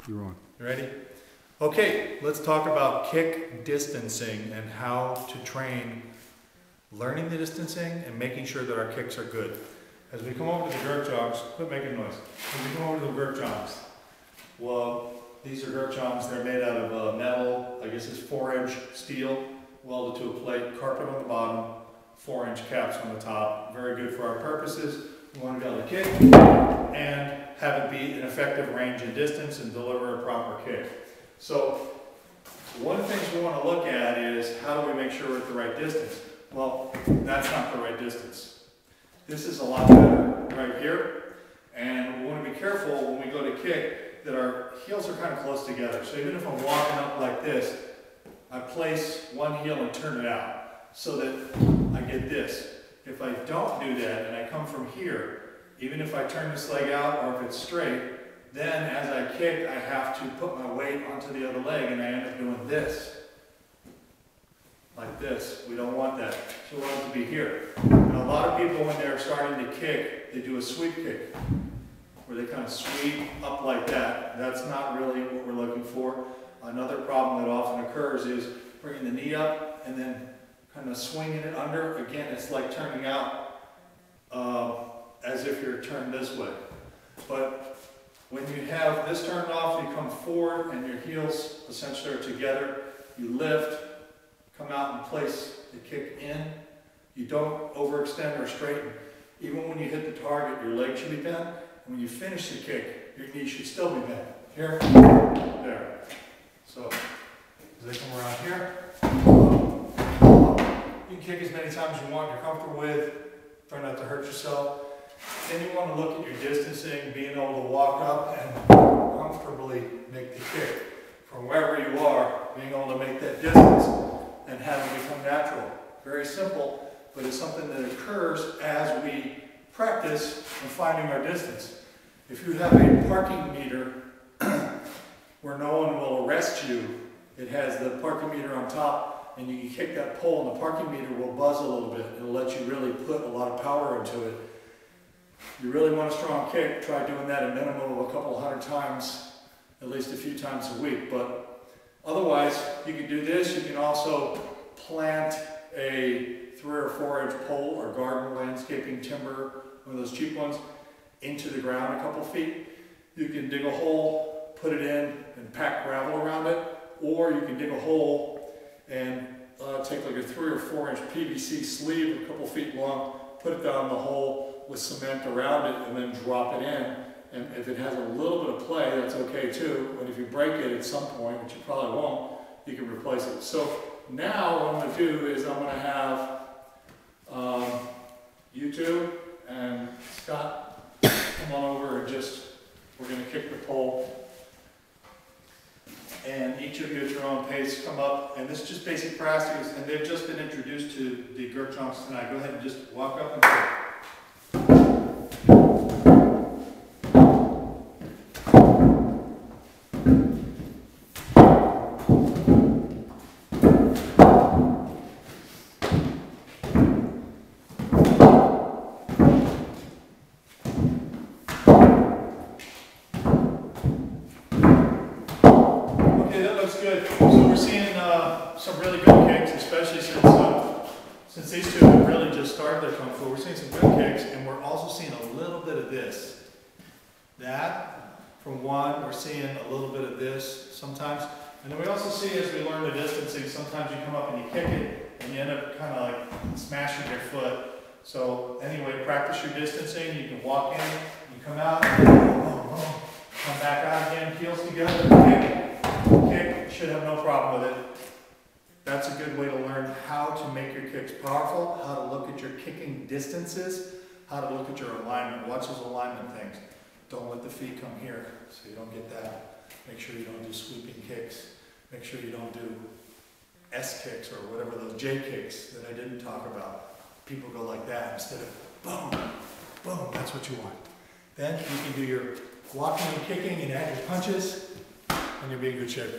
You're on. You ready? Okay, let's talk about kick distancing and how to train learning the distancing and making sure that our kicks are good. As we come over to the Gurk jogs, quit making noise. As we come over to the Gurk jogs, well, these are Gurk jogs. They're made out of metal. I guess it's 4-inch steel welded to a plate, carpet on the bottom, 4-inch caps on the top. Very good for our purposes. We want to be able to kick and have it be an effective range and distance and deliver a proper kick. So one of the things we want to look at is how do we make sure we're at the right distance? Well, that's not the right distance. This is a lot better right here. And we want to be careful when we go to kick that our heels are kind of close together. So even if I'm walking up like this, I place one heel and turn it out so that I get this. If I don't do that and I come from here, even if I turn this leg out or if it's straight, then as I kick, I have to put my weight onto the other leg and I end up doing this. Like this. We don't want that. So we want it to be here. And a lot of people, when they're starting to kick, they do a sweep kick, where they kind of sweep up like that. That's not really what we're looking for. Another problem that often occurs is bringing the knee up and then kind of swinging it under. Again, it's like turning out as if you're turned this way. But when you have this turned off, you come forward and your heels essentially are together. You lift, come out and place the kick in. You don't overextend or straighten. Even when you hit the target, your leg should be bent. And when you finish the kick, your knee should still be bent. Here, there. So, as they come around here, you can kick as many times as you want, you're comfortable with. Try not to hurt yourself. Then you want to look at your distancing, being able to walk up and comfortably make the kick. From wherever you are, being able to make that distance and have it become natural. Very simple, but it's something that occurs as we practice in finding our distance. If you have a parking meter where no one will arrest you, it has the parking meter on top and you can kick that pole and the parking meter will buzz a little bit. It'll let you really put a lot of power into it. You really want a strong kick, try doing that a minimum of a couple hundred times, at least a few times a week. But otherwise, you can do this. You can also plant a 3 or 4 inch pole or garden landscaping timber, one of those cheap ones, into the ground a couple feet. You can dig a hole, put it in, and pack gravel around it. Or you can dig a hole and take like a 3 or 4 inch PVC sleeve a couple feet long, put it down the hole with cement around it, and then drop it in. And if it has a little bit of play, that's okay too. And if you break it at some point, which you probably won't, you can replace it. So now what I'm going to do is I'm going to have you two and Scott come on over and we're going to kick the pole. And each of you at your own pace come up, and this is just basic practice, and they've just been introduced to the Gurk jogs tonight. Go ahead and just walk up and kick. Some really good kicks, especially since these two have really just started their Kung Fu. We're seeing some good kicks, and we're also seeing a little bit of this. That, from one, we're seeing a little bit of this sometimes. And then we also see, as we learn the distancing, sometimes you come up and you kick it, and you end up kind of like smashing your foot. So anyway, practice your distancing. You can walk in, you come out, come back out again, heels together, kick, should have no problem with it. That's a good way to learn how to make your kicks powerful, how to look at your kicking distances, how to look at your alignment. Watch those alignment things. Don't let the feet come here so you don't get that. Make sure you don't do sweeping kicks. Make sure you don't do S kicks or whatever, those J kicks that I didn't talk about. People go like that instead of boom, boom. That's what you want. Then you can do your walking and kicking and add your punches, and you'll be in good shape.